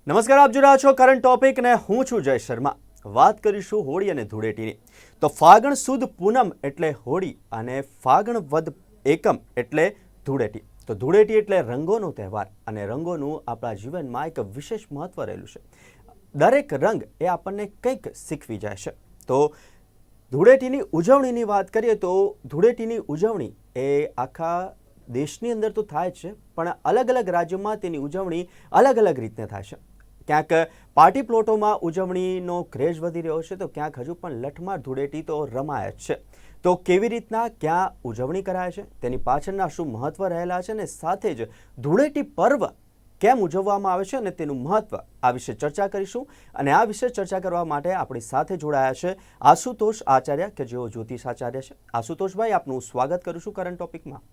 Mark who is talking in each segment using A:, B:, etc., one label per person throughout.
A: નમસ્કાર, આપ જોઈ રહ્યા છો કરંટ ટોપિક ને હું છું જય શર્મા. વાત કરીશું હોળી અને ધૂળેટીની. તો ફાગણ સુદ પૂનમ એટલે હોળી અને ફાગણ વદ એકમ એટલે ધૂળેટી. તો ધૂળેટી એટલે રંગોનો તહેવાર અને રંગોનું આપણા જીવનમાં એક વિશેષ મહત્વ રહેલું છે. દરેક રંગ એ આપણને કંઈક શીખવી જાય છે. તો ધૂળેટીની ઉજવણીની વાત કરીએ તો ધૂળેટીની ઉજવણી એ આખા દેશની અંદર તો થાય જ છે, પણ અલગ અલગ રાજ્યોમાં તેની ઉજવણી અલગ અલગ રીતે થાય છે. ક્યાંક પાર્ટી પ્લોટોમાં ઉજવણીનો ક્રેઝ વધી રહ્યો છે, તો ક્યાંક હજુ પણ લઠમાર ધૂળેટી તો રમાય જ છે. તો કેવી રીતના ક્યાં ઉજવણી કરાય છે, તેની પાછળના શું મહત્વ રહેલા છે, અને સાથે જ ધૂળેટી પર્વ કેમ ઉજવવામાં આવે છે અને તેનું મહત્વ, આ વિશે ચર્ચા કરીશું. અને આ વિશે ચર્ચા કરવા માટે આપણી સાથે જોડાયા છે આશુતોષ આચાર્ય, કે જેઓ જ્યોતિષ આચાર્ય છે. આશુતોષભાઈ, આપનું સ્વાગત કરું છું કરંટ ટોપિકમાં.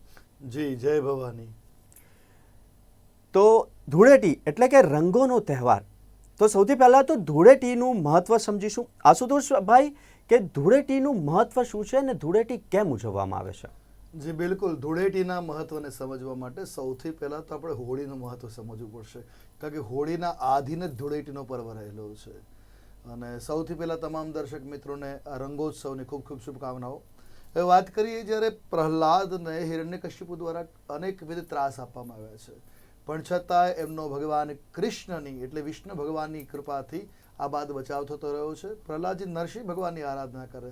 B: જી, જય ભવાની.
A: તો ધૂળેટી એટલે કે રંગોનો તહેવાર. તો સૌથી પહેલા તો ધૂળેટીનું મહત્વ સમજીશું. આશુતોષભાઈ, કે ધૂળેટીનું મહત્વ શું છે અને ધૂળેટી કેમ ઉજવવામાં આવે છે?
B: જી બિલકુલ, ધૂળેટીના મહત્વને સમજવા માટે સૌથી પહેલાં તો આપણે હોળીનું મહત્વ સમજવું પડશે, કારણ કે હોળીના આધીન જ ધૂળેટીનો પર્વ રહેલો છે. અને સૌથી પહેલાં તમામ દર્શક મિત્રોને આ રંગોત્સવની ખૂબ ખૂબ શુભકામનાઓ. હવે વાત કરીએ, જ્યારે પ્રહલાદને હિરણ્યકશિપુ દ્વારા અનેકવિધ ત્રાસ આપવામાં આવ્યા છે, પણ છતાંય એમનો ભગવાન કૃષ્ણની એટલે વિષ્ણુ ભગવાનની કૃપાથી આ બાદ બચાવ થતો રહ્યો છે. પ્રહલાદજી નરસિંહ ભગવાનની આરાધના કરે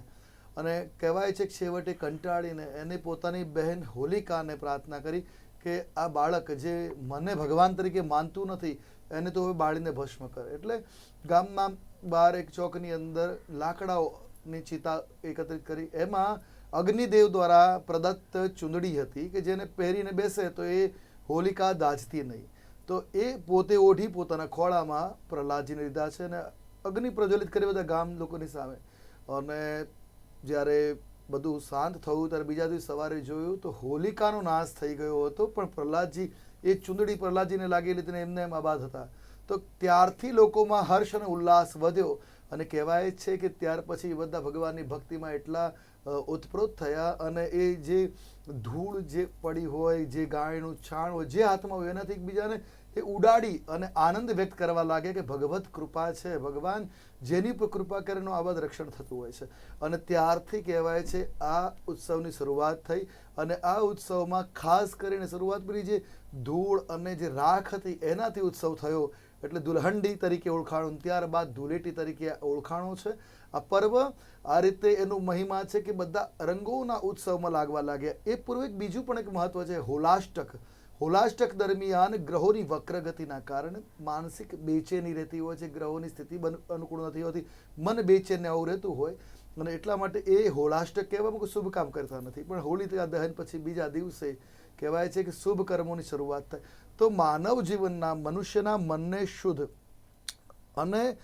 B: અને કહેવાય છે કે છેવટે કંટાળીને એને પોતાની બહેન હોલિકાને પ્રાર્થના કરી કે આ બાળક જે મને ભગવાન તરીકે માનતું નથી એને તો હવે બાળીને ભસ્મ કરે. એટલે ગામમાં બહાર એક ચોકની અંદર લાકડાઓની ચિતા એકત્રિત કરી, એમાં અગ્નિદેવ દ્વારા પ્રદત્ત ચૂંદડી હતી કે જેને પહેરીને બેસે તો એ હોલિકા દાઝતી નહીં. તો એ પોતે ઓઢી પોતાના ખોળામાં પ્રહલાદજીને લીધા છે અને અગ્નિ પ્રજ્વલિત કરી બધા ગામ લોકોની સામે. અને જ્યારે બધું શાંત થયું ત્યારે બીજા દિવસ સવારે જોયું તો હોલિકાનો નાશ થઈ ગયો હતો, પણ પ્રહલાદજી એ ચૂંદડી પ્રહલાદજીને લાગેલી તેને એમને એમ આબાદ હતા. તો ત્યારથી લોકોમાં હર્ષ અને ઉલ્લાસ વધ્યો અને કહેવાય છે કે ત્યાર પછી બધા ભગવાનની ભક્તિમાં એટલા ઓતપ્રોત થયા અને એ જે ધૂળ જે પડી હોય, જે ગાયનું છાણ હોય, જે હાથમાં હોય એનાથી એકબીજાને એ ઉડાડી અને આનંદ વ્યક્ત કરવા લાગે કે ભગવત કૃપા છે, ભગવાન જેની પર કૃપા કરે એનું આ બધું રક્ષણ થતું હોય છે. અને ત્યારથી કહેવાય છે આ ઉત્સવની શરૂઆત થઈ. અને આ ઉત્સવમાં ખાસ કરીને શરૂઆત કરી જે ધૂળ અને જે રાખ હતી એનાથી ઉત્સવ થયો, એટલે દુલ્હંડી તરીકે ઓળખાણું, ત્યારબાદ ધૂળેટી તરીકે ઓળખાણું છે. આ પર્વ આ રીતે એનું મહિમા છે કે બધા રંગોના ઉત્સવમાં લાગવા લાગ્યા. એ પૂર્વે બીજું પણ એક મહત્વ છે, હોલાષ્ટક. હોલાષ્ટક દરમિયાન ગ્રહોની વક્રગતિના કારણે માનસિક બેચેની રહેતી હોય છે, ગ્રહોની સ્થિતિ અનુકૂળ નથી હોતી, મન બેચેન આવું રહેતું હોય, અને એટલા માટે એ હોલાષ્ટક કહેવામાં કોઈ શુભ કામ કરતા નથી. પણ હોળી દહન પછી બીજા દિવસે કહેવાય છે કે શુભ કર્મોની શરૂઆત થાય. તો માનવ જીવનના, મનુષ્યના મનને શુદ્ધ અને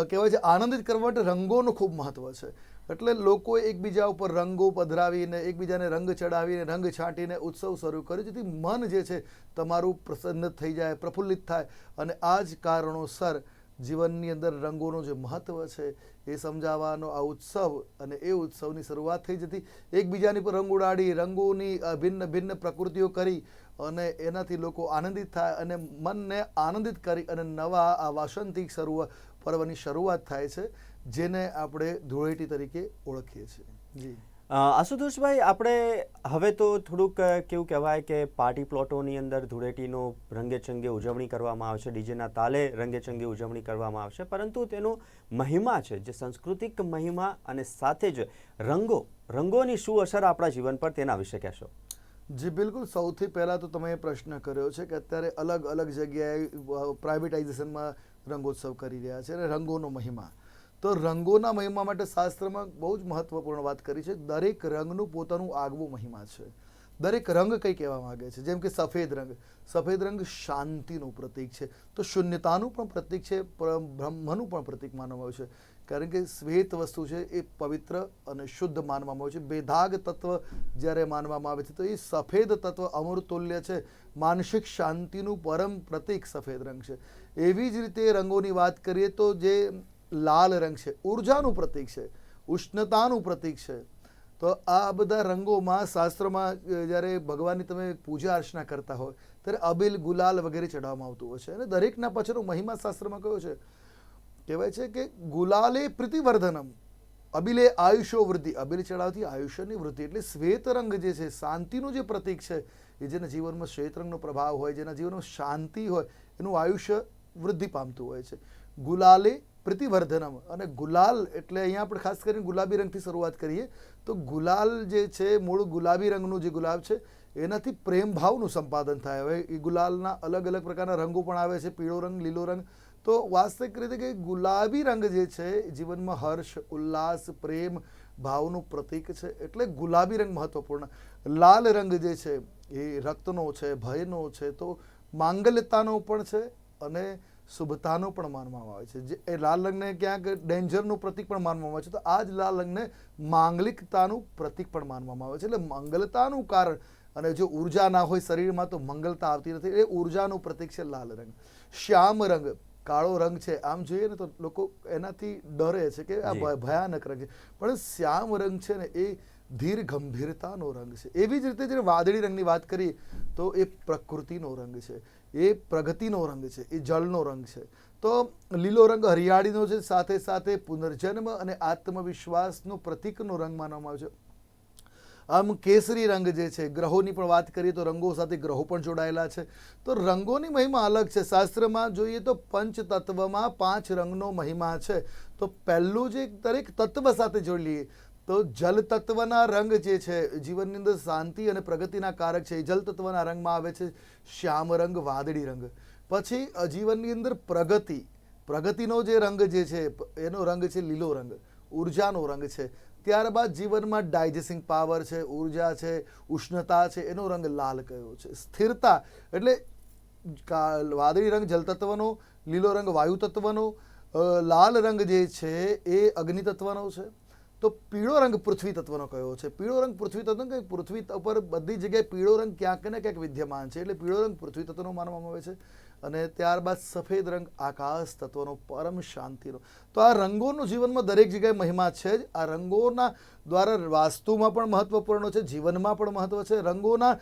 B: કહેવાય છે આનંદિત કરવા માટે રંગોનું ખૂબ મહત્વ છે. એટલે લોકો એકબીજા ઉપર રંગો પધરાવીને, એકબીજાને રંગ ચડાવીને, રંગ છાંટીને ઉત્સવ શરૂ કર્યો, જેથી મન જે છે તમારું પ્રસન્ન થઈ જાય, પ્રફુલ્લિત થાય. અને આ જ કારણોસર જીવનની અંદર રંગોનું જે મહત્વ છે એ સમજાવવાનો આ ઉત્સવ, અને એ ઉત્સવની શરૂઆત થઈ જતી એકબીજાની પર રંગ ઉડાડી, રંગોની ભિન્ન ભિન્ન પ્રકૃતિઓ કરી અને એનાથી લોકો આનંદિત થાય અને મનને આનંદિત કરી અને નવા આ વાસંતિક પર્વની શરૂઆત થાય છે, જેને આપણે ધૂળેટી તરીકે ઓળખીએ છીએ. જી
A: આશુતોષભાઈ, આપણે હવે તો થોડુંક કેવું કહેવાય કે પાર્ટી પ્લોટોની અંદર ધૂળેટીનો રંગેચંગે ઉજવણી કરવામાં આવે છે, ડીજેના તાલે રંગેચંગે ઉજવણી કરવામાં આવશે, પરંતુ તેનો મહિમા છે, જે સાંસ્કૃતિક મહિમા, અને સાથે જ રંગોની શું અસર આપણા જીવન પર, તેના વિશે કહેશો?
B: જી બિલકુલ, સૌથી પહેલાં તો તમે એ પ્રશ્ન કર્યો છે કે અત્યારે અલગ અલગ જગ્યાએ પ્રાઇવેટાઇઝેશનમાં રંગોત્સવ કરી રહ્યા છે અને રંગોનો મહિમા. તો રંગોના મહિમા માટે શાસ્ત્રમાં બહુ જ મહત્વપૂર્ણ વાત કરી છે. દરેક રંગનું પોતાનું આગવું મહિમા છે. દરેક રંગ કંઈ કહેવા માંગે છે. જેમ કે સફેદ રંગ, સફેદ રંગ શાંતિનું પ્રતીક છે, તો શૂન્યતાનું પણ પ્રતીક છે, બ્રહ્મનું પણ પ્રતીક માનવામાં આવે છે. કારણ કે શ્વેત વસ્તુ છે એ પવિત્ર અને શુદ્ધ માનવામાં આવે છે. બેદાગ તત્વ જ્યારે માનવામાં આવે છે, તો એ સફેદ તત્વ અમૃતતુલ્ય છે, માનસિક શાંતિનું પરમ પ્રતીક સફેદ રંગ છે. એવી જ રીતે રંગોની વાત કરીએ તો જે લાલ રંગ છે ઉર્જાનું પ્રતીક છે, ઉષ્ણતાનું પ્રતીક છે, તો આ બધા રંગોમાં શાસ્ત્રમાં જ્યારે ભગવાનની તમે પૂજા અર્ચના કરતા હોય ત્યારે અબીલ ગુલાલ વગેરે ચડાવવામાં આવતું હોય છે અને દરેકના પાછળનો મહિમા શાસ્ત્રમાં કયો છે, કહેવાય છે કે ગુલાલે પ્રીતિવર્ધનમ, અબીલે આયુષ્યો વૃદ્ધિ, અબીલ ચડાવથી આયુષ્યની વૃદ્ધિ. એટલે શ્વેત રંગ જે છે શાંતિનું જે પ્રતીક છે, એ જેના જીવનમાં શ્વેત રંગનો પ્રભાવ હોય, જેના જીવનમાં શાંતિ હોય, એનું આયુષ્ય વૃદ્ધિ પામતું હોય છે. ગુલાલે પ્રીતિવર્ધનમ, અને ગુલાલ એટલે અહીંયા આપણે ખાસ કરીને ગુલાબી રંગથી શરૂઆત કરીએ તો ગુલાલ જે છે મૂળ ગુલાબી રંગનું જે ગુલાબ છે એનાથી પ્રેમ ભાવનું સંપાદન થાય. હવે એ ગુલાલના અલગ અલગ પ્રકારના રંગો પણ આવે છે, પીળો રંગ, લીલો રંગ. તો વાસ્તવિક રીતે કે ગુલાબી રંગ જે છે જીવનમાં હર્ષ, ઉલ્લાસ, પ્રેમ ભાવનું પ્રતીક છે, એટલે ગુલાબી રંગ મહત્વપૂર્ણ. લાલ રંગ જે છે એ રક્તનો છે, ભયનો છે, તો માંગલ્યતાનો પણ છે અને શુભતાનો પણ માનવામાં આવે છે. જે એ લાલ રંગને ક્યાંક ડેન્જરનું પ્રતીક પણ માનવામાં આવે છે, તો આ જ લાલ રંગને માંગલિકતાનું પ્રતીક પણ માનવામાં આવે છે. એટલે મંગલતાનું કારણ, અને જો ઉર્જા ના હોય શરીરમાં તો મંગલતા આવતી નથી, એ ઉર્જાનું પ્રતીક છે લાલ રંગ. શ્યામ રંગ, કાળો રંગ છે, આમ જોઈએ ને તો લોકો એનાથી ડરે છે કે આ ભયાનક રંગ છે, પણ શ્યામ રંગ છે ને એ ધીર ગંભીરતાનો રંગ છે. એવી જ રીતે જ્યારે વાદળી રંગની વાત કરીએ તો એ પ્રકૃતિનો રંગ છે, એ પ્રગતિનો રંગ છે, એ જળનો રંગ છે. તો લીલો રંગ હરિયાળીનો છે, સાથે સાથે પુનર્જન્મ અને આત્મવિશ્વાસનો પ્રતીકનો રંગ માનવામાં આવે છે. આમ કેસરી રંગ જે છે, ગ્રહોની પણ વાત કરીએ તો રંગો સાથે ગ્રહો પણ જોડાયેલા છે. તો રંગોની મહિમા અલગ છે. શાસ્ત્રમાં જોઈએ તો પંચ તત્વમાં 5 રંગનો મહિમા છે. તો પહેલું જે દરેક તત્વ સાથે જોડી લઈએ તો જલ તત્વના રંગ જે છે જીવનની અંદર શાંતિ અને પ્રગતિના કારક છે. જલ તત્વના રંગમાં આવે છે શ્યામ રંગ, વાદળી રંગ. પછી જીવનની અંદર પ્રગતિનો જે રંગ જે છે એનો રંગ છે લીલો રંગ, ઉર્જાનો રંગ છે. ત્યારબાદ જીવનમાં ડાયજેસ્ટિંગ પાવર છે, ઉર્જા છે, ઉષ્ણતા છે, એનો રંગ લાલ કયો છે. સ્થિરતા એટલે વાદળી રંગ જલ તત્વનો, લીલો રંગ વાયુ તત્વનો, લાલ રંગ જે છે એ અગ્નિ તત્વનો છે. તો પીળો રંગ પૃથ્વી તત્વનો કયો છે. પીળો રંગ પૃથ્વી તત્વનો, કે પૃથ્વી ઉપર બધી જગ્યાએ પીળો રંગ ક્યાંક ને ક્યાંક વિદ્યમાન છે, એટલે પીળો રંગ પૃથ્વી તત્વનો માનવામાં આવે છે. અને ત્યારબાદ સફેદ રંગ આકાશ તત્વનો, પરમ શાંતિનો. તો આ રંગોનું જીવનમાં દરેક જગ્યાએ મહિમા છે જ. આ રંગોના દ્વારા વાસ્તુમાં પણ મહત્વપૂર્ણ છે, જીવનમાં પણ મહત્વ છે. રંગોના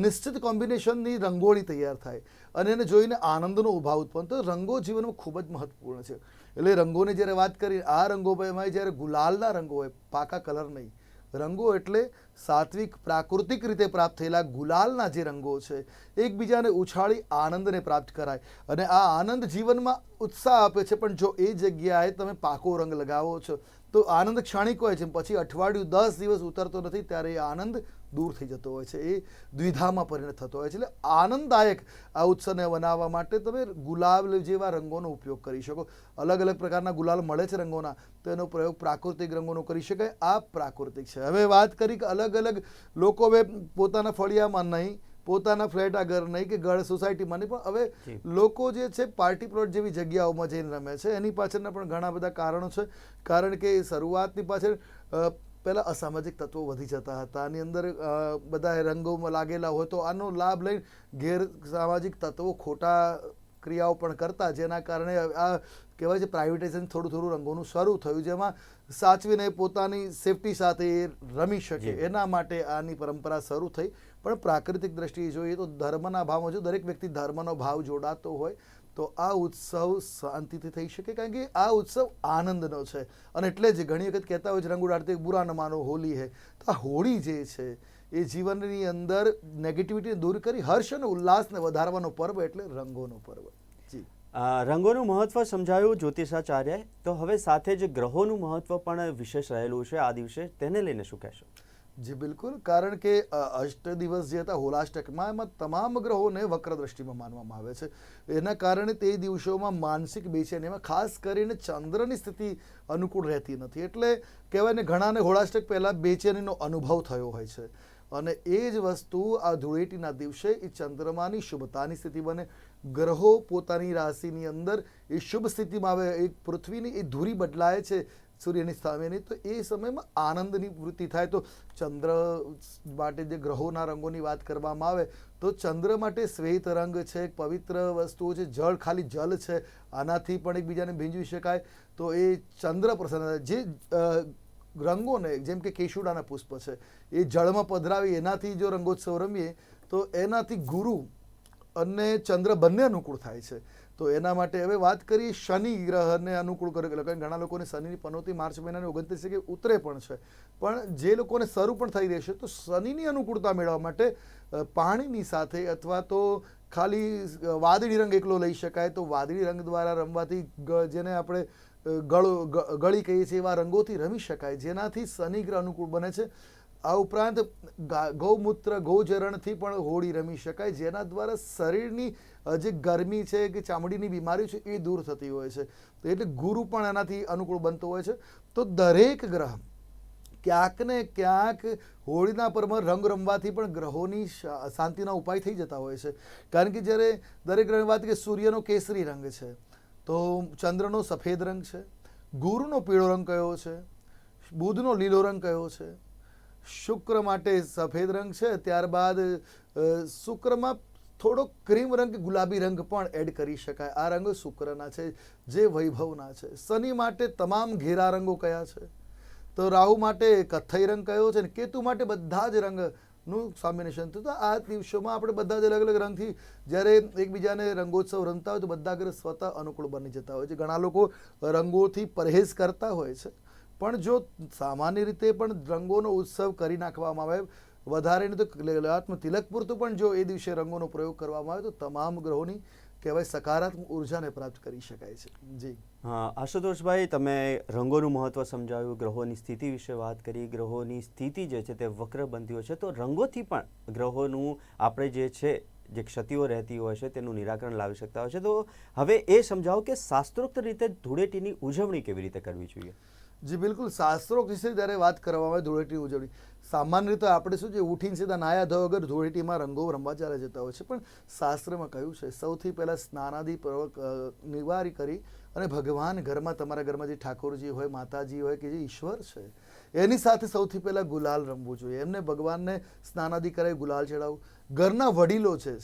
B: નિશ્ચિત કોમ્બિનેશનની રંગોળી તૈયાર થાય અને એને જોઈને આનંદનો ઉભાવ ઉત્પન્ન. તો રંગો જીવનમાં ખૂબ જ મહત્વપૂર્ણ છે. એટલે રંગોની જ્યારે વાત કરીએ, આ રંગોમાં જ્યારે ગુલાલના રંગો હોય, પાકા કલર નહીં, રંગો એટલે સાત્વિક પ્રાકૃતિક રીતે પ્રાપ્ત થયેલા ગુલાલના જે રંગો છે, એકબીજાને ઉછાળી આનંદને પ્રાપ્ત કરાય. અને આ આનંદ જીવનમાં ઉત્સાહ આપે છે. પણ જો એ જગ્યાએ તમે પાકો રંગ લગાવો છો તો આનંદ ક્ષણિક હોય છે, પછી અઠવાડિયું 10 દિવસ ઉતરતો નથી, ત્યારે એ આનંદ દૂર થઈ જતો હોય છે, એ દ્વિધામાં પરિણત થતો હોય છે. એટલે આનંદદાયક આ ઉત્સવને બનાવવા માટે તમે ગુલાબ જેવા રંગોનો ઉપયોગ કરી શકો. અલગ અલગ પ્રકારના ગુલાલ મળે છે રંગોના, તો એનો પ્રયોગ પ્રાકૃતિક રંગોનો કરી શકાય. આ પ્રાકૃતિક છે. હવે વાત કરી કે અલગ અલગ લોકો હવે પોતાના ફળિયામાં નહીં, પોતાના ફ્લેટ આગળ નહીં, કે ગઢ સોસાયટીમાં નહીં, પણ હવે લોકો જે છે પાર્ટી પ્લોટ જેવી જગ્યાઓમાં જઈને રમે છે. એની પાછળના પણ ઘણા બધા કારણો છે. કારણ કે શરૂઆતની પાછળ પહેલાં અસામાજિક તત્વો વધી જતા હતા, આની અંદર બધા રંગોમાં લાગેલા હોય તો આનો લાભ લઈને ગેરસામાજિક તત્વો ખોટા ક્રિયાઓ પણ કરતા, જેના કારણે આ કહેવાય છે પ્રાઇવેટાઇઝેશન થોડું રંગોનું શરૂ થયું, જેમાં સાચવીને પોતાની સેફટી સાથે રમી શકે એના માટે આની પરંપરા શરૂ થઈ. પણ પ્રાકૃતિક દ્રષ્ટિએ જોઈએ તો ધર્મના ભાવમાં જો દરેક વ્યક્તિ ધર્મનો ભાવ જોડાતો હોય તો આ ઉત્સવ શાંતિથી થઈ શકે, કારણ કે આ ઉત્સવ આનંદનો છે. અને એટલે જ ઘણી વખત કહેતા હોય છે રંગ ઉડાડતે બુરા ન માનો હોલી હે. તો આ હોળી જે છે એ જીવનની અંદર નેગેટિવિટી દૂર કરી હર્ષ અને ઉલ્લાસને વધારવાનો પર્વ એટલે રંગોનો પર્વ. જી,
A: રંગોનું મહત્વ સમજાયું જ્યોતિષાચાર્યએ. તો હવે સાથે જ ગ્રહોનું મહત્વ પણ વિશેષ રહેલું છે આ દિવસે, તેને લઈને શું કહેશો?
B: જી બિલકુલ. કારણ કે અષ્ટ દિવસ જે હતા હોલાષ્ટકમાં, એમાં તમામ ગ્રહોને વક્ર દ્રષ્ટિમાં માનવામાં આવે છે. એના કારણે તે દિવસોમાં માનસિક બેચેનીમાં ખાસ કરીને ચંદ્રની સ્થિતિ અનુકૂળ રહેતી નથી. એટલે કહેવાય ને ઘણાને હોળાષ્ટક પહેલાં બેચેનીનો અનુભવ થયો હોય છે. અને એ જ વસ્તુ આ ધૂળેટીના દિવસે એ ચંદ્રમાની શુભતાની સ્થિતિ બને. ગ્રહો પોતાની રાશિની અંદર એ શુભ સ્થિતિમાં આવે, એક પૃથ્વીની એ ધૂરી બદલાય છે સૂર્યની સામેની, તો એ સમયમાં આનંદની વૃત્તિ થાય. તો ચંદ્ર માટે જે ગ્રહોના રંગોની વાત કરવામાં આવે તો ચંદ્ર માટે શ્વેત રંગ છે, પવિત્ર વસ્તુઓ છે, જળ ખાલી જલ છે, આનાથી પણ એકબીજાને ભીંજવી શકાય. તો એ ચંદ્ર પ્રસન્ન જે રંગોને જેમ કે કેશુડાના પુષ્પ છે એ જળમાં પધરાવી એનાથી જો રંગોત્સવ રમીએ તો એનાથી ગુરુ અને ચંદ્ર બંને અનુકૂળ થાય છે. તો એના માટે હવે વાત કરીએ શનિ ગ્રહને અનુકૂળ કરે, કારણ ઘણા લોકોને શનિની પનોતી માર્ચ મહિનાની 29 કે ઉતરે પણ છે, પણ જે લોકોને શરૂ પણ થઈ રહેશે તો શનિની અનુકૂળતા મેળવવા માટે પાણીની સાથે અથવા તો ખાલી વાદળી રંગ એકલો લઈ શકાય તો વાદળી રંગ દ્વારા રમવાથી જેને આપણે ગળી કહીએ છીએ એવા રંગોથી રમી શકાય, જેનાથી શનિ ગ્રહ અનુકૂળ બને છે. આ ઉપરાંત ગૌમૂત્ર ગૌચરણથી પણ હોળી રમી શકાય, જેના દ્વારા શરીરની જે ગરમી છે કે ચામડીની બીમારી છે એ દૂર થતી હોય છે. તો એટલે ગુરુ પણ એનાથી અનુકૂળ બનતો હોય છે. તો દરેક ગ્રહ ક્યાંક ને ક્યાંક હોળીના પર્વમાં રંગ રમવાથી પણ ગ્રહોની શાંતિના ઉપાય થઈ જતા હોય છે. કારણ કે જ્યારે દરેક ગ્રહની વાત કે સૂર્યનો કેસરી રંગ છે, તો ચંદ્રનો સફેદ રંગ છે, ગુરુનો પીળો રંગ કયો છે, બુધનો લીલો રંગ કયો છે, શુક્ર માટે સફેદ રંગ છે, ત્યારબાદ શુક્રમાં થોડો ક્રીમ રંગ ગુલાબી રંગ પણ એડ કરી શકાય. આ રંગો શુક્રના છે જે વૈભવના છે. શનિ માટે તમામ ઘેરા રંગો કયા છે, તો રાહુ માટે કથ્થઈ રંગ કયો છે, ને કેતુ માટે બધા જ રંગનું કોમ્બિનેશન. તો આ દિવસોમાં આપણે બધા જ અલગ અલગ રંગથી જ્યારે એકબીજાને રંગોત્સવ રમતા હોય તો બધા ગ્રહ સ્વતઃ અનુકૂળ બની જતા હોય છે. ઘણા લોકો રંગોથી પરહેજ કરતા હોય છે, પણ જો સામાન્ય રીતે પણ રંગોનો ઉત્સવ કરી નાખવામાં આવે, વધારે નહીં તો કલાત્મક તિલક પૂરતું પણ જો એ દિવસે રંગોનો પ્રયોગ કરવામાં આવે તો તમામ ગ્રહોની કહેવાય સકારાત્મક ઉર્જાને પ્રાપ્ત કરી શકાય છે. જી
A: હા, આશુતોષભાઈ, તમે રંગોનું મહત્વ સમજાવ્યું, ગ્રહોની સ્થિતિ વિશે વાત કરી. ગ્રહોની સ્થિતિ જે છે તે વક્ર બનતી હોય છે, તો રંગોથી પણ ગ્રહોનું આપણે જે છે જે ક્ષતિઓ રહેતી હોય છે તેનું નિરાકરણ લાવી શકતા હોય છે. તો હવે એ સમજાવો કે શાસ્ત્રોક્ત રીતે ધૂળેટીની ઉજવણી કેવી રીતે કરવી જોઈએ?
B: જી બિલકુલ, શાસ્ત્રોક્ત વિશે જ્યારે વાત કરવામાં આવે ધૂળેટીની ઉજવણી, સામાન્ય રીતે આપણે શું છે ઉઠીને સીધા નાયા ધોયા વગર ધૂળેટીમાં રંગો રમવા ચાલે જતા હોય છે, પણ શાસ્ત્રમાં કહ્યું છે સૌથી પહેલાં સ્નાનાદિ નિવારી કરી અને ભગવાન ઘરમાં તમારા ઘરમાં જે ઠાકોરજી હોય, માતાજી હોય કે જે ઈશ્વર છે એની સાથે સૌથી પહેલાં ગુલાલ રમવું જોઈએ. એમને ભગવાનને સ્નાનાદિ કરાવી ગુલાલ ચડાવવું. ઘરના વડીલો છે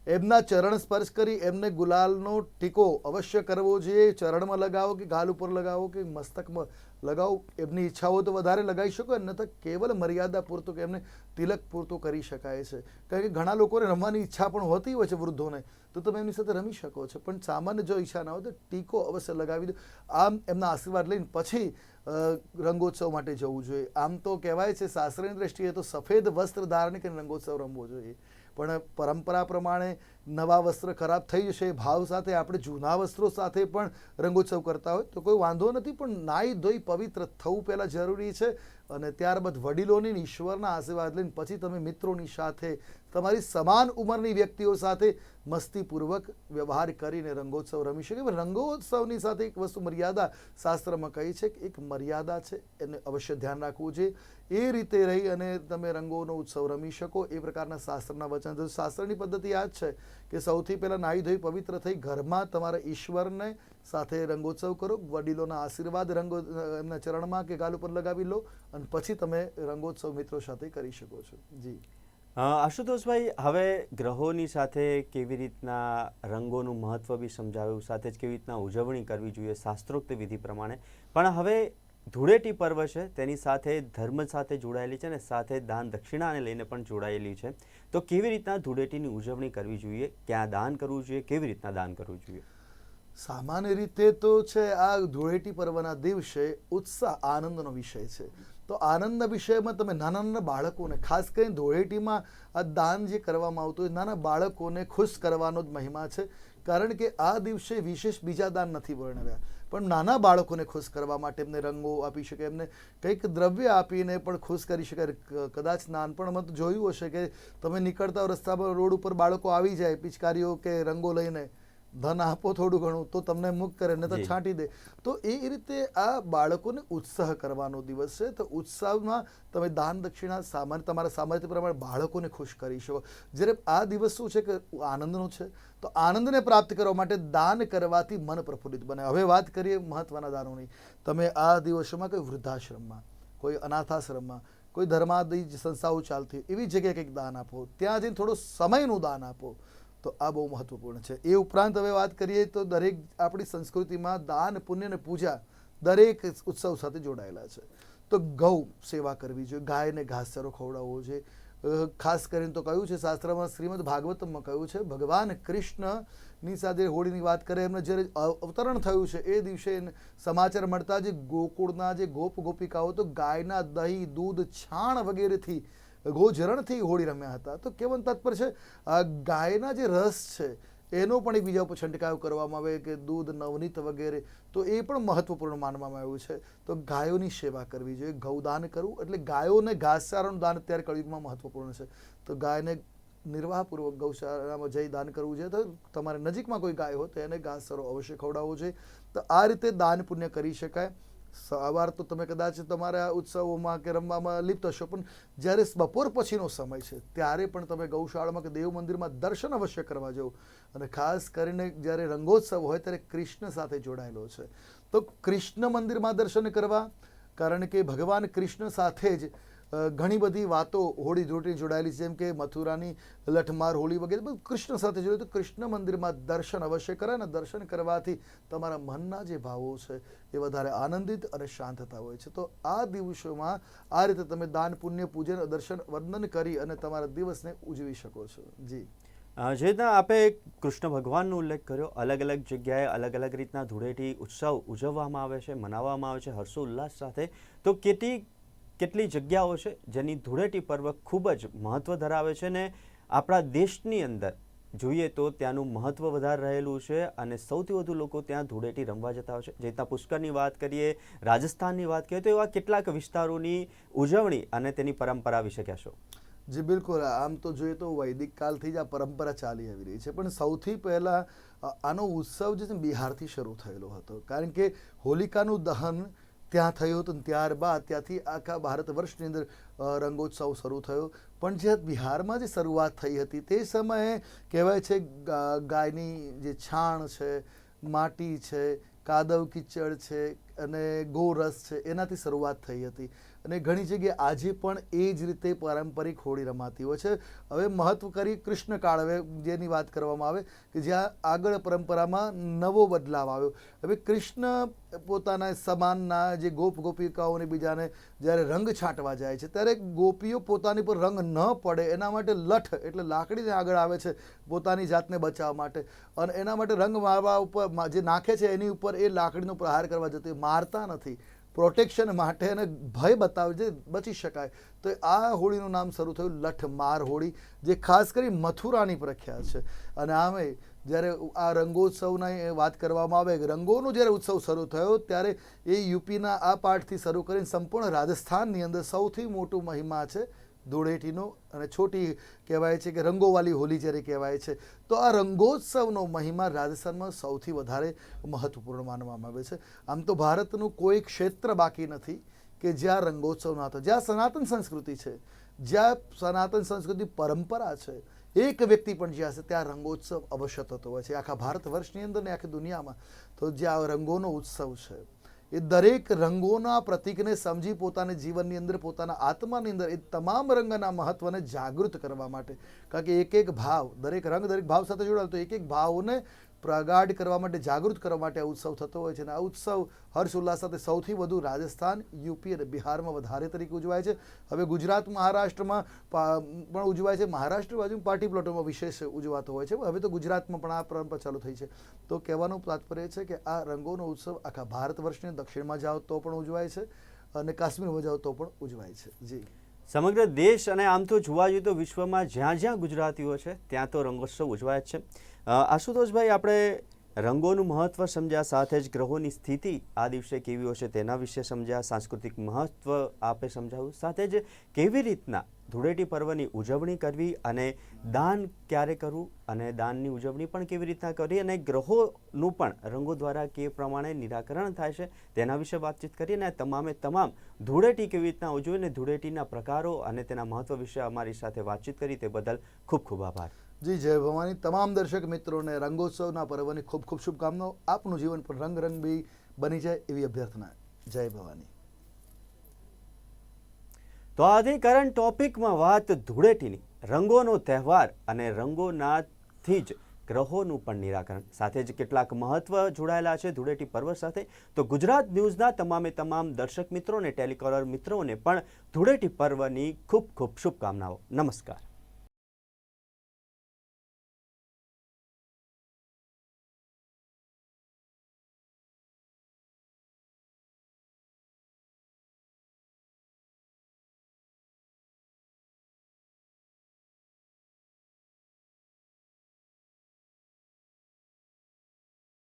B: એમના ચરણ સ્પર્શ કરી એમને ગુલાલનો ટીકો અવશ્ય કરવો જોઈએ. ચરણમાં લગાવો કે ગાલ ઉપર લગાવો કે મસ્તકમાં લગાવો, એમની ઈચ્છા હોય તો વધારે લગાવી શકો, ન તો કેવલ મર્યાદા પૂરતું કે એમને તિલક પૂરતું કરી શકાય છે. કારણ કે ઘણા લોકોને રમવાની ઈચ્છા પણ હોતી હોય છે વૃદ્ધોને, તો તમે એમની સાથે રમી શકો છો, પણ સામાન્ય જો ઈચ્છા ના હોય તો ટીકો અવશ્ય લગાવી દો. આમ એમના આશીર્વાદ લઈને પછી રંગોત્સવ માટે જવું જોઈએ. આમ તો કહેવાય છે શાસ્ત્રની દ્રષ્ટિએ તો સફેદ વસ્ત્ર ધારણ કરીને રંગોત્સવ રમવો જોઈએ, પણ પરંપરા પ્રમાણે નવા વસ્ત્ર ખરાબ થઈ જશે એ ભાવ સાથે આપણે જૂના વસ્ત્રો સાથે પણ રંગોત્સવ કરતા હોય તો કોઈ વાંધો નથી, પણ નાહી ધોઈ પવિત્ર થવું પહેલાં જરૂરી છે. અને ત્યારબાદ વડીલોની ઈશ્વરના આશીર્વાદ લઈને પછી તમે મિત્રોની સાથે તમારી સમાન ઉંમરની વ્યક્તિઓ સાથે મસ્તીપૂર્વક વ્યવહાર કરીને રંગોત્સવ રમી શકે. રંગોત્સવની સાથે એક વસ્તુ મર્યાદા શાસ્ત્રમાં કહી છે કે એક મર્યાદા છે, એને અવશ્ય ધ્યાન રાખવું જોઈએ. એ રીતે રહી અને તમે રંગોનો ઉત્સવ રમી શકો એ પ્રકારના શાસ્ત્રના વચન. તો શાસ્ત્રની પદ્ધતિ આ જ છે કે સૌથી પહેલાં નાહી ધોઈ પવિત્ર થઈ ઘરમાં તમારા ઈશ્વરને સાથે રંગોત્સવ કરો, વડીલોના આશીર્વાદ રંગો એમના ચરણમાં કે ગાલ ઉપર લગાવી લો અને પછી તમે રંગોત્સવ મિત્રો સાથે કરી શકો છો. જી
A: આશુતોષભાઈ, હવે ગ્રહોની સાથે કેવી રીતના રંગોનું મહત્વ બી સમજાવ્યું, સાથે જ કેવી રીતના ઉજવણી કરવી જોઈએ શાસ્ત્રોક્ત વિધિ પ્રમાણે, પણ હવે ધૂળેટી પર્વ છે તેની સાથે ધર્મ સાથે જોડાયેલી છે ને સાથે દાન દક્ષિણાને લઈને પણ જોડાયેલી છે. તો કેવી રીતના ધૂળેટીની ઉજવણી કરવી જોઈએ, ક્યાં દાન કરવું જોઈએ, કેવી રીતના દાન કરવું જોઈએ?
B: સામાન્ય રીતે તો છે આ ધૂળેટી પર્વના દિવસે ઉત્સાહ આનંદનો વિષય છે. તો આનંદના વિષયમાં તમે નાના નાના બાળકોને ખાસ કરીને ધૂળેટીમાં આ દાન જે કરવામાં આવતું હોય નાના બાળકોને ખુશ કરવાનો જ મહિમા છે. કારણ કે આ દિવસે વિશેષ બીજા દાન નથી વર્ણવ્યા, પણ નાના બાળકોને ખુશ કરવા માટે એમને રંગો આપી શકે, એમને કંઈક દ્રવ્ય આપીને પણ ખુશ કરી શકાય. કદાચ નાનપણમાં તો જોયું હશે કે તમે નીકળતા રસ્તા પર રોડ ઉપર બાળકો આવી જાય પિચકારીઓ કે રંગો લઈને, ધન આપો થોડું ઘણું તો તમને મુક્ત કરે ને તો છાંટી દે. તો એ રીતે આ બાળકોને ઉત્સાહ કરવાનો દિવસ છે. તો ઉત્સાહમાં તમે દાન દક્ષિણા તમારા સામર્થ્ય પ્રમાણે બાળકોને ખુશ કરી શકો. જ્યારે આ દિવસ શું છે કે આનંદનો છે, તો આનંદને પ્રાપ્ત કરવા માટે દાન કરવાથી મન પ્રફુલ્લિત બને. હવે વાત કરીએ મહત્વના દાનોની. તમે આ દિવસોમાં કોઈ વૃદ્ધાશ્રમમાં, કોઈ અનાથાશ્રમમાં, કોઈ ધર્માદિ સંસ્થાઓ ચાલતી હોય એવી જગ્યાએ કંઈક દાન આપો, ત્યાં જઈને થોડો સમયનું દાન આપો, તો આ બહુ મહત્વપૂર્ણ છે. એ ઉપરાંત હવે વાત કરીએ તો દરેક આપણી સંસ્કૃતિમાં દાન પુણ્ય અને પૂજા દરેક ઉત્સવ સાથે જોડાયેલા છે. તો ગૌ સેવા કરવી જોઈએ, ગાયને ઘાસચારો ખવડાવવો જોઈએ. ખાસ કરીને તો કહ્યું છે શાસ્ત્રમાં, શ્રીમદ ભાગવતમાં કહ્યું છે, ભગવાન કૃષ્ણની સાથે હોળીની વાત કરે, એમને જ્યારે અવતરણ થયું છે એ દિવસે સમાચાર મળતા જે ગોકુળના જે ગોપ ગોપિકાઓ તો ગાયના દહીં, દૂધ, છાણ વગેરેથી, ગોજરણથી હોળી રમ્યા હતા. તો કેવું તત્પર છે, ગાયના જે રસ છે એનો પણ એકબીજા ઉપર છંટકાવ કરવામાં આવે, કે દૂધ, નવનીત વગેરે, તો એ પણ મહત્વપૂર્ણ માનવામાં આવ્યું છે. તો ગાયોની સેવા કરવી જોઈએ, ગૌદાન કરવું એટલે ગાયોને ઘાસચારાનું દાન અત્યારે કળિયુગમાં મહત્વપૂર્ણ છે. તો ગાયને નિર્વાહપૂર્વક ગૌશાળામાં જઈ દાન કરવું જોઈએ. તો તમારે નજીકમાં કોઈ ગાય હોય તો એને ઘાસચારો અવશ્ય ખવડાવવો જોઈએ. તો આ રીતે દાન પુણ્ય કરી શકાય. સવાર તો તમે કદાચ તમારા ઉત્સવોમાં કે રમવામાં લિપ્ત હશો, પણ જ્યારે બપોર પછીનો સમય છે ત્યારે પણ તમે ગૌશાળામાં કે દેવ મંદિરમાં દર્શન અવશ્ય કરવા જાઓ. અને ખાસ કરીને જ્યારે રંગોત્સવ હોય ત્યારે કૃષ્ણ સાથે જોડાયેલો છે, તો કૃષ્ણ મંદિરમાં દર્શન કરવા, કારણ કે ભગવાન કૃષ્ણ સાથે જ ઘણી બધી વાતો હોળી ધૂળેટી જોડાયેલી છે, જેમ કે મથુરાની લઠમાર હોળી વગેરે બધું કૃષ્ણ સાથે જોડાયું. તો કૃષ્ણ મંદિરમાં દર્શન અવશ્ય કરે, અને દર્શન કરવાથી તમારા મનના જે ભાવો છે એ વધારે આનંદિત અને શાંત થતા હોય છે. તો આ દિવસોમાં આ રીતે તમે દાન, પુણ્ય, પૂજન, દર્શન, વંદન કરી અને તમારા દિવસને ઉજવી શકો છો. જી,
A: જે રીતના આપે કૃષ્ણ ભગવાનનો ઉલ્લેખ કર્યો, અલગ અલગ જગ્યાએ અલગ અલગ રીતના ધૂળેટી ઉત્સવ ઉજવવામાં આવે છે, મનાવવામાં આવે છે હર્ષોલ્લાસ સાથે. તો કેટલી જગ્યાઓ છે જેની ધૂળેટી પર્વ ખૂબ જ મહત્ત્વ ધરાવે છે, ને આપણા દેશની અંદર જોઈએ તો ત્યાંનું મહત્ત્વ વધારે રહેલું છે, અને સૌથી વધુ લોકો ત્યાં ધૂળેટી રમવા જતા હોય છે. જે રીતના પુષ્કરની વાત કરીએ, રાજસ્થાનની વાત કરીએ, તો એવા કેટલાક વિસ્તારોની ઉજવણી અને તેની પરંપરા વિશે કહેશો?
B: જી બિલકુલ. આમ તો જોઈએ તો વૈદિક કાળથી જ આ પરંપરા ચાલી આવી રહી છે, પણ સૌથી પહેલાં આનો ઉત્સવ જે છે બિહારથી શરૂ થયેલો હતો, કારણ કે હોલિકાનું દહન ત્યાં થયું હતું. ત્યારબાદ ત્યાંથી આખા ભારત વર્ષની અંદર રંગોત્સવ શરૂ થયો. પણ જે બિહારમાં જે શરૂઆત થઈ હતી તે સમયે કહેવાય છે ગાયની જે છાણ છે, માટી છે, કાદવ કીચડ છે અને ગોરસ છે, એનાથી શરૂઆત થઈ હતી. અને ઘણી જગ્યાએ આજે પણ એ જ રીતે પારંપરિક હોળી રમાતી હોય છે. હવે મહત્વ કરી કૃષ્ણકાળ, હવે જેની વાત કરવામાં આવે કે જ્યાં આગળ પરંપરામાં નવો બદલાવ આવ્યો. હવે કૃષ્ણ પોતાના સમાનના જે ગોપ ગોપિકાઓને બીજાને જ્યારે રંગ છાંટવા જાય છે ત્યારે ગોપીઓ પોતાની પર રંગ ન પડે એના માટે લઠ એટલે લાકડીને આગળ આવે છે પોતાની જાતને બચાવવા માટે, અને એના માટે રંગ મારવા ઉપર જે નાખે છે એની ઉપર એ લાકડીનો પ્રહાર કરવા જતી, મારતા નથી, પ્રોટેક્શન માટે અને ભય બતાવે છે, બચી શકાય. તો આ હોળીનું નામ શરૂ થયું લઠમાર હોળી, જે ખાસ કરી મથુરાની પ્રખ્યાત છે. અને આમે જ્યારે આ રંગોત્સવની વાત કરવામાં આવે, રંગોનો જ્યારે ઉત્સવ શરૂ થયો ત્યારે એ યુપીના આ પાર્ટથી શરૂ કરીને સંપૂર્ણ રાજસ્થાનની અંદર સૌથી મોટું મહિમા છે ધૂળેટીનો, અને છોટી કહેવાય છે કે રંગોવાલી હોલી જ્યારે કહેવાય છે. તો આ રંગોત્સવનો મહિમા રાજસ્થાનમાં સૌથી વધારે મહત્વપૂર્ણ માનવામાં આવે છે. આમ તો ભારતનું કોઈ ક્ષેત્ર બાકી નથી કે જ્યાં રંગોત્સવ ના થતો, જ્યાં સનાતન સંસ્કૃતિ છે, જ્યાં સનાતન સંસ્કૃતિ પરંપરા છે, એક વ્યક્તિ પણ જ્યાં છે ત્યાં રંગોત્સવ અવશ્ય થતો હોય છે. આખા ભારત વર્ષની અંદર ને આખી દુનિયામાં તો જ્યાં રંગોનો ઉત્સવ છે એ દરેક રંગોના પ્રતીકને સમજી પોતાના જીવનની અંદર, પોતાના આત્માની અંદર એ તમામ રંગના મહત્વને જાગૃત કરવા માટે, કારણ કે એક એક ભાવ, દરેક રંગ દરેક ભાવ સાથે જોડાયેલો, તો એક એક ભાવને પ્રગાઢ કરવા માટે, જાગૃત કરવા માટે આ ઉત્સવ થતો હોય છે. અને આ ઉત્સવ હર્ષ ઉલ્લાસ સાથે સૌથી વધુ રાજસ્થાન, યુપી અને બિહારમાં વધારે તરીકે ઉજવાય છે. હવે ગુજરાત, મહારાષ્ટ્રમાં પણ ઉજવાય છે. મહારાષ્ટ્ર બાજુ પાર્ટી પ્લોટોમાં વિશેષ ઉજવાતો હોય છે. હવે તો ગુજરાતમાં પણ આ પરંપરા ચાલુ થઈ છે. તો કહેવાનું તાત્પર્ય છે કે આ રંગોનો ઉત્સવ આખા ભારત વર્ષની દક્ષિણમાં જાઓ તો પણ ઉજવાય છે, અને કાશ્મીરમાં જાઓ તો પણ ઉજવાય છે. જી,
A: સમગ્ર દેશ અને આમ તો જોવા જઈએ તો વિશ્વમાં જ્યાં જ્યાં ગુજરાતીઓ છે ત્યાં તો રંગોત્સવ ઉજવાય જ છે. આશુતોષભાઈ, આપણે રંગોનું મહત્વ સમજ્યા, સાથે જ ગ્રહોની સ્થિતિ આ દિવસે કેવી હશે તેના વિશે સમજ્યા, સાંસ્કૃતિક મહત્વ આપે સમજાવ્યું, સાથે જ કેવી રીતના ધૂળેટી પર્વની ઉજવણી કરવી અને દાન ક્યારે કરવું અને દાનની ઉજવણી પણ કેવી રીતના કરવી, અને ગ્રહોનું પણ રંગો દ્વારા કે પ્રમાણે નિરાકરણ થાય છે તેના વિશે વાતચીત કરી, અને તમામે તમામ ધૂળેટી કેવી રીતના ઉજવી અને ધૂળેટીના પ્રકારો અને તેના મહત્વ વિશે અમારી સાથે વાતચીત કરી તે બદલ ખૂબ ખૂબ આભાર.
B: જી, જય ભવાની. તમામ દર્શક મિત્રોને રંગોત્સવના પર્વની ખૂબ ખૂબ શુભકામનાઓ. આપનું જીવન પણ રંગરંગી બની જાય એવી અભ્યર્થના. જય ભવાની.
A: તો આજે કરંટ ટોપિકમાં વાત ધૂળેટીની, રંગોનો તહેવાર અને રંગોનાથી જ ગ્રહોનું પણ નિરાકરણ, સાથે જ કેટલાક મહત્વ જોડાયેલા છે ધૂળેટી પર્વ સાથે. તો ગુજરાત ન્યૂઝના તમામ દર્શક મિત્રો અને ટેલિકોલર મિત્રોને પણ ધૂળેટી પર્વની ખૂબ ખૂબ શુભકામનાઓ. નમસ્કાર.